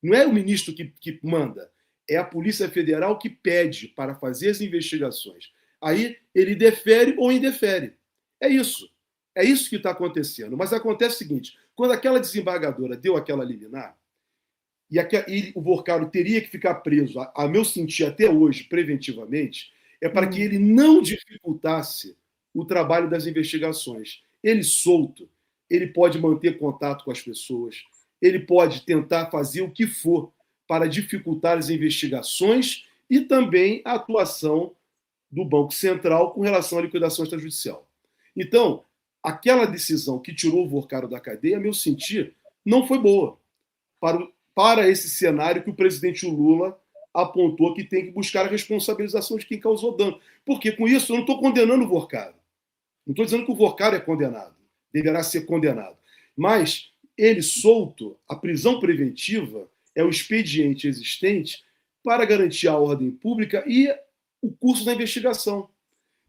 Não é o ministro que manda. É a Polícia Federal que pede para fazer as investigações. Aí ele defere ou indefere. É isso. É isso que está acontecendo. Mas acontece o seguinte, quando aquela desembargadora deu aquela liminar, e o Vorcaro teria que ficar preso, a meu sentir até hoje, preventivamente, é para que ele não dificultasse o trabalho das investigações. Ele solto, ele pode manter contato com as pessoas, ele pode tentar fazer o que for para dificultar as investigações e também a atuação do Banco Central com relação à liquidação extrajudicial. Então, aquela decisão que tirou o Vorcaro da cadeia, a meu sentir, não foi boa para esse cenário que o presidente Lula apontou que tem que buscar a responsabilização de quem causou dano. Porque com isso eu não estou condenando o Vorcaro. Não estou dizendo que o Vorcaro é condenado, deverá ser condenado. Mas ele solto, a prisão preventiva é o expediente existente para garantir a ordem pública e o curso da investigação.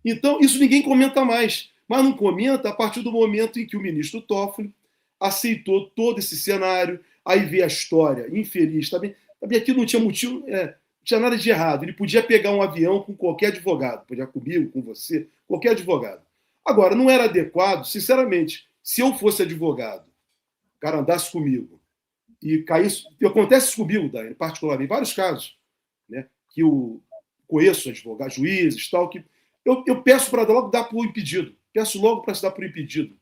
Então, isso ninguém comenta mais. Mas não comenta a partir do momento em que o ministro Toffoli aceitou todo esse cenário, aí vê a história infeliz. Também aqui não tinha motivo, não tinha nada de errado. Ele podia pegar um avião com qualquer advogado, podia comigo, com você, qualquer advogado. Agora, não era adequado, sinceramente, se eu fosse advogado, o cara andasse comigo e caísse. Acontece isso comigo, Daiane, particularmente, em vários casos, né, que eu conheço advogados, juízes, tal, que eu peço para logo dar por impedido. Peço logo para se dar por impedido,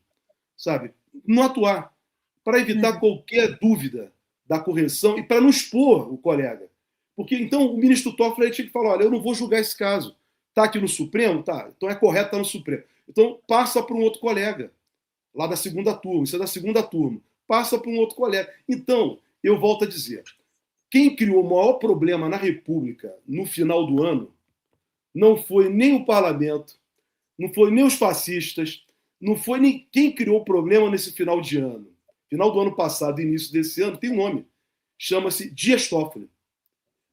sabe? Não atuar, para evitar qualquer dúvida da correção e para não expor o colega. Porque, então, o ministro Toffoli tinha que falar, olha, eu não vou julgar esse caso. Está aqui no Supremo? Tá. Então é correto estar no Supremo. Então passa para um outro colega, lá da segunda turma. Isso é da segunda turma. Passa para um outro colega. Então, eu volto a dizer, quem criou o maior problema na República no final do ano não foi nem o parlamento, não foi nem os fascistas, não foi nem quem criou o problema nesse final de ano. Final do ano passado, início desse ano, tem um nome. Chama-se Dias Toffoli.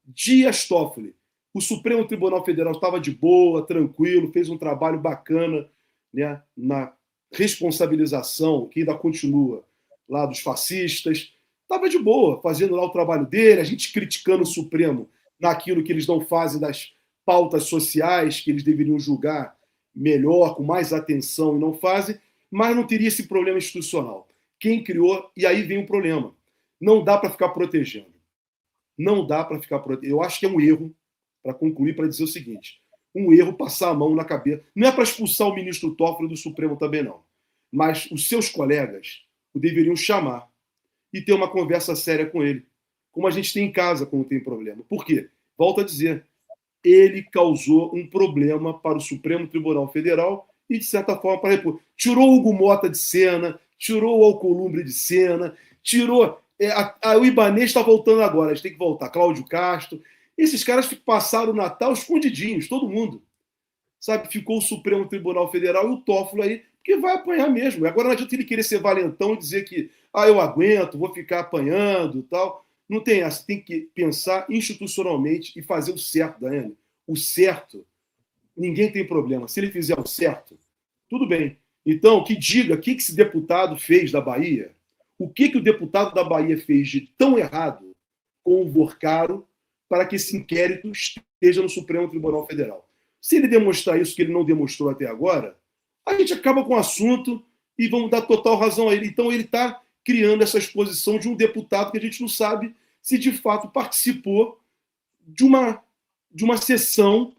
Dias Toffoli. O Supremo Tribunal Federal estava de boa, tranquilo, fez um trabalho bacana, né, na responsabilização, que ainda continua, lá dos fascistas. Estava de boa, fazendo lá o trabalho dele, a gente criticando o Supremo naquilo que eles não fazem das pautas sociais, que eles deveriam julgar melhor, com mais atenção, e não fazem, mas não teria esse problema institucional. Quem criou, e aí vem o problema. Não dá para ficar protegendo. Não dá para ficar protegendo. Eu acho que é um erro, para concluir, para dizer o seguinte, um erro passar a mão na cabeça. Não é para expulsar o ministro Toffoli do Supremo também, não. Mas os seus colegas o deveriam chamar e ter uma conversa séria com ele, como a gente tem em casa quando tem problema. Por quê? Volto a dizer, ele causou um problema para o Supremo Tribunal Federal e, de certa forma, para a República. Tirou o Hugo Mota de cena, tirou o Alcolumbre de cena, tirou... o Ibanez está voltando agora, a gente tem que voltar. Cláudio Castro. Esses caras passaram o Natal escondidinhos, todo mundo. Sabe? Ficou o Supremo Tribunal Federal e o Toffoli aí, porque vai apanhar mesmo. Agora não adianta ele querer ser valentão e dizer que eu aguento, vou ficar apanhando e tal. Não tem essa. Tem que pensar institucionalmente e fazer o certo, Daiane. O certo, ninguém tem problema. Se ele fizer o certo, tudo bem. Então, que diga o que esse deputado fez da Bahia, o que o deputado da Bahia fez de tão errado com o Vorcaro para que esse inquérito esteja no Supremo Tribunal Federal. Se ele demonstrar isso que ele não demonstrou até agora, a gente acaba com o assunto e vamos dar total razão a ele. Então, ele está criando essa exposição de um deputado que a gente não sabe se de fato participou de uma sessão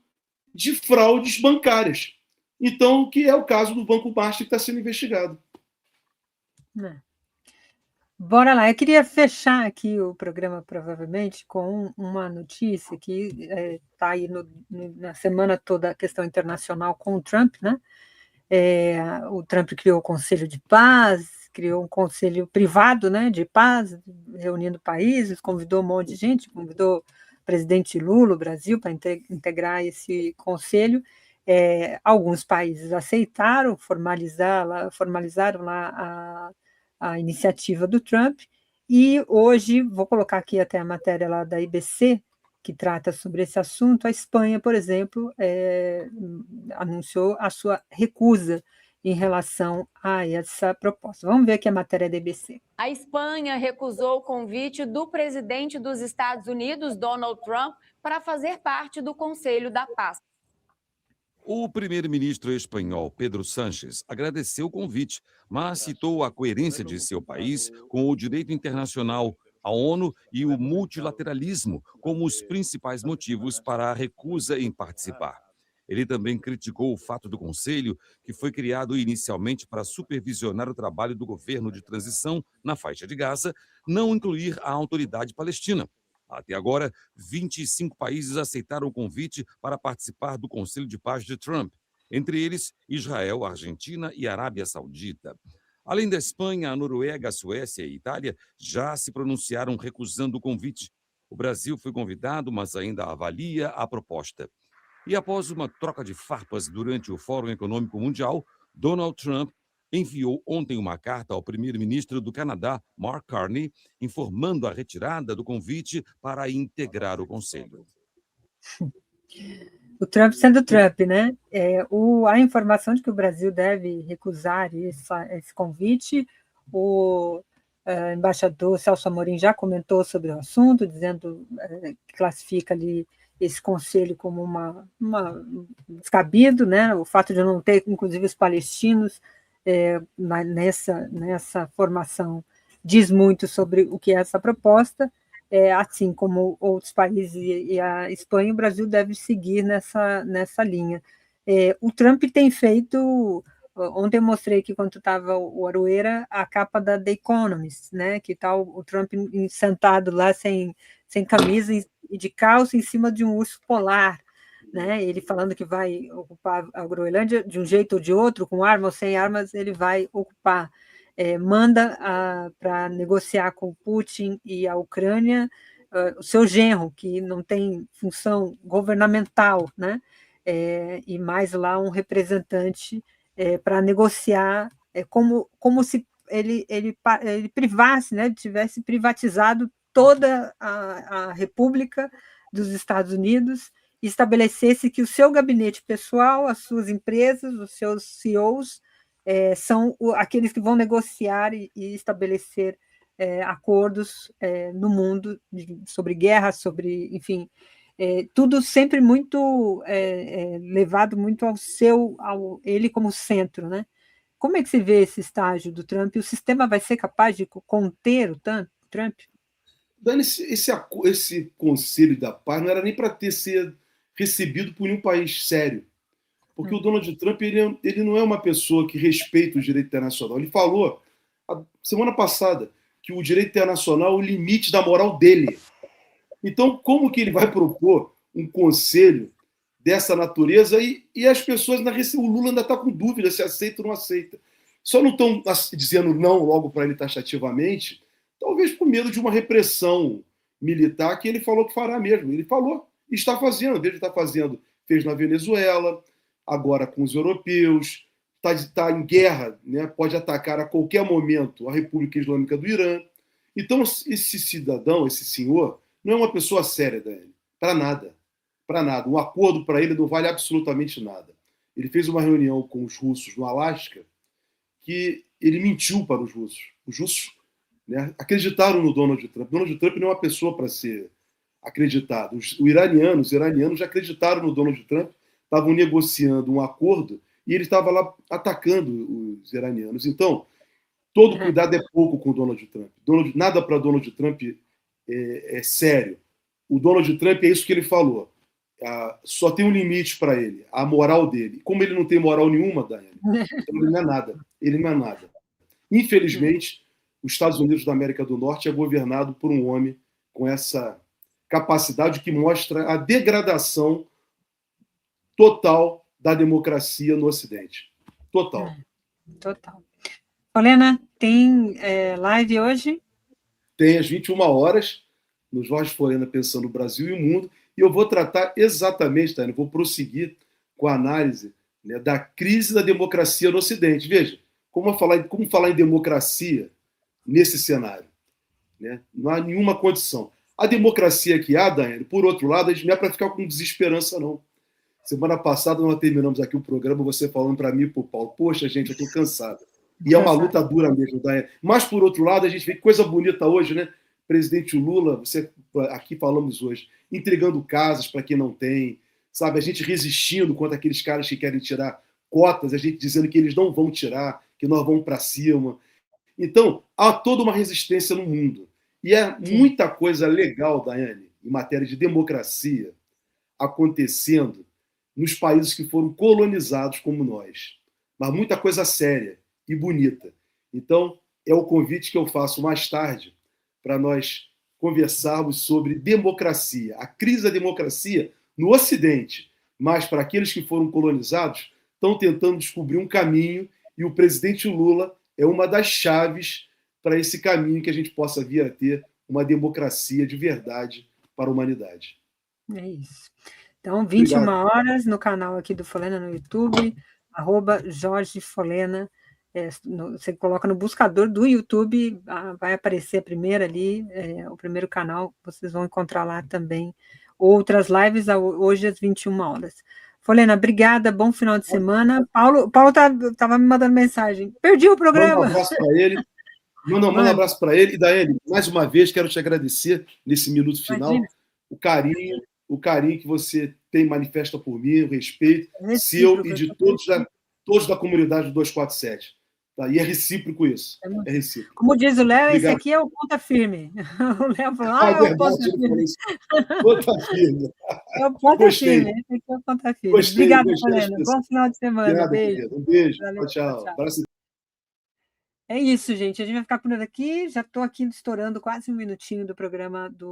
de fraudes bancárias. Então, que é o caso do Banco Master que está sendo investigado. Bora lá. Eu queria fechar aqui o programa, provavelmente, com uma notícia que está aí na semana toda a questão internacional com o Trump, né? O Trump criou o Conselho de Paz, criou um conselho privado, né, de paz, reunindo países, convidou um monte de gente, convidou o presidente Lula, o Brasil, para integrar esse conselho. Alguns países aceitaram, formalizaram lá a iniciativa do Trump, e hoje, vou colocar aqui até a matéria lá da IBC, que trata sobre esse assunto. A Espanha, por exemplo, anunciou a sua recusa em relação a essa proposta. Vamos ver aqui a matéria da IBC. A Espanha recusou o convite do presidente dos Estados Unidos, Donald Trump, para fazer parte do Conselho da Paz. O primeiro-ministro espanhol Pedro Sánchez agradeceu o convite, mas citou a coerência de seu país com o direito internacional, a ONU e o multilateralismo como os principais motivos para a recusa em participar. Ele também criticou o fato do Conselho, que foi criado inicialmente para supervisionar o trabalho do governo de transição na faixa de Gaza, não incluir a autoridade palestina. Até agora, 25 países aceitaram o convite para participar do Conselho de Paz de Trump, entre eles Israel, Argentina e Arábia Saudita. Além da Espanha, a Noruega, a Suécia e a Itália já se pronunciaram recusando o convite. O Brasil foi convidado, mas ainda avalia a proposta. E após uma troca de farpas durante o Fórum Econômico Mundial, Donald Trump enviou ontem uma carta ao primeiro-ministro do Canadá, Mark Carney, informando a retirada do convite para integrar o Conselho. O Trump sendo Trump, né? A informação de que o Brasil deve recusar esse convite, o embaixador Celso Amorim já comentou sobre o assunto, dizendo que classifica ali esse conselho como uma descabido, né? O fato de não ter, inclusive, os palestinos nessa formação diz muito sobre o que é essa proposta. Assim como outros países e a Espanha, o Brasil deve seguir nessa linha. O Trump tem feito... Ontem eu mostrei aqui, quando estava o Aroeira, a capa da The Economist, né, que está o Trump sentado lá sem camisa e de calça em cima de um urso polar, né, ele falando que vai ocupar a Groenlândia de um jeito ou de outro, com arma ou sem armas, ele vai ocupar. Manda para negociar com Putin e a Ucrânia o seu genro, que não tem função governamental, né, e mais lá um representante para negociar, como se ele privasse, né, tivesse privatizado toda a República dos Estados Unidos e estabelecesse que o seu gabinete pessoal, as suas empresas, os seus CEOs, são aqueles que vão negociar e estabelecer acordos no mundo sobre guerra, sobre, enfim, tudo sempre muito levado muito ao ele como centro, né? Como é que você vê esse estágio do Trump? O sistema vai ser capaz de conter o Trump? Dani, esse Conselho da Paz não era nem para ser recebido por nenhum país sério. Porque o Donald Trump ele não é uma pessoa que respeita o direito internacional. Ele falou, a semana passada, que o direito internacional é o limite da moral dele. Então, como que ele vai propor um conselho dessa natureza e as pessoas, o Lula ainda está com dúvida se aceita ou não aceita. Só não estão dizendo não logo para ele taxativamente, talvez por medo de uma repressão militar que ele falou que fará mesmo. Ele falou e está fazendo. Desde que está fazendo, fez na Venezuela, agora com os europeus, está em guerra, né? Pode atacar a qualquer momento a República Islâmica do Irã. Então, esse cidadão, esse senhor, não é uma pessoa séria, Daniel. Para nada. Para nada. Um acordo para ele não vale absolutamente nada. Ele fez uma reunião com os russos no Alasca que ele mentiu para os russos. Os russos, né, acreditaram no Donald Trump. Donald Trump não é uma pessoa para ser acreditado. Os iranianos já acreditaram no Donald Trump, estavam negociando um acordo e ele estava lá atacando os iranianos. Então, todo cuidado é pouco com o Donald Trump. Nada para Donald Trump é sério. O Donald Trump é isso que ele falou. Só tem um limite para ele, a moral dele. Como ele não tem moral nenhuma, Daiane, então ele não é nada. Ele não é nada. Infelizmente, os Estados Unidos da América do Norte é governado por um homem com essa capacidade que mostra a degradação total da democracia no Ocidente. Total. Total. Folena, tem live hoje? Tem às 21 horas, no Jorge Folena Pensando no Brasil e o Mundo, e eu vou tratar exatamente, Tânia, vou prosseguir com a análise, né, da crise da democracia no Ocidente. Veja, como falar em democracia nesse cenário? Né? Não há nenhuma condição. A democracia que há, Daiane, por outro lado, a gente não é para ficar com desesperança, não. Semana passada nós terminamos aqui o programa, você falando para mim e para o Paulo, poxa, gente, eu estou cansado. E é uma luta dura mesmo, Daiane. Mas, por outro lado, a gente vê que coisa bonita hoje, né? Presidente Lula, você aqui falamos hoje, entregando casas para quem não tem, sabe? A gente resistindo contra aqueles caras que querem tirar cotas, a gente dizendo que eles não vão tirar, que nós vamos para cima. Então, há toda uma resistência no mundo. E é muita coisa legal, Daiane, em matéria de democracia, acontecendo nos países que foram colonizados como nós. Mas muita coisa séria e bonita. Então, é o convite que eu faço mais tarde para nós conversarmos sobre democracia, a crise da democracia no Ocidente. Mas para aqueles que foram colonizados, estão tentando descobrir um caminho e o presidente Lula é uma das chaves para esse caminho que a gente possa vir a ter uma democracia de verdade para a humanidade. É isso. Então, 21 horas no canal aqui do Folena no YouTube, @Jorge Folena. Você coloca no buscador do YouTube, vai aparecer a primeira ali, o primeiro canal, vocês vão encontrar lá também outras lives, hoje às 21 horas. Folena, obrigada, bom final de semana. Paulo estava me mandando mensagem, perdi o programa. Manda um abraço para ele. Manda um abraço para ele. E, Daiane, mais uma vez, quero te agradecer nesse minuto final, o carinho que você tem, manifesta por mim, o respeito seu e de todos da comunidade do 247. Tá? E é recíproco isso. É recíproco. Como diz o Léo, esse aqui é o ponta firme. O Léo falou, é o ponta firme. Ponta firme. É o ponta firme. Esse aqui é o ponta firme. Obrigada, Folena. Bom final de semana. Obrigado, beijo. Um beijo. Valeu, tchau. É isso, gente. A gente vai ficar por aqui. Já estou aqui estourando quase um minutinho do programa do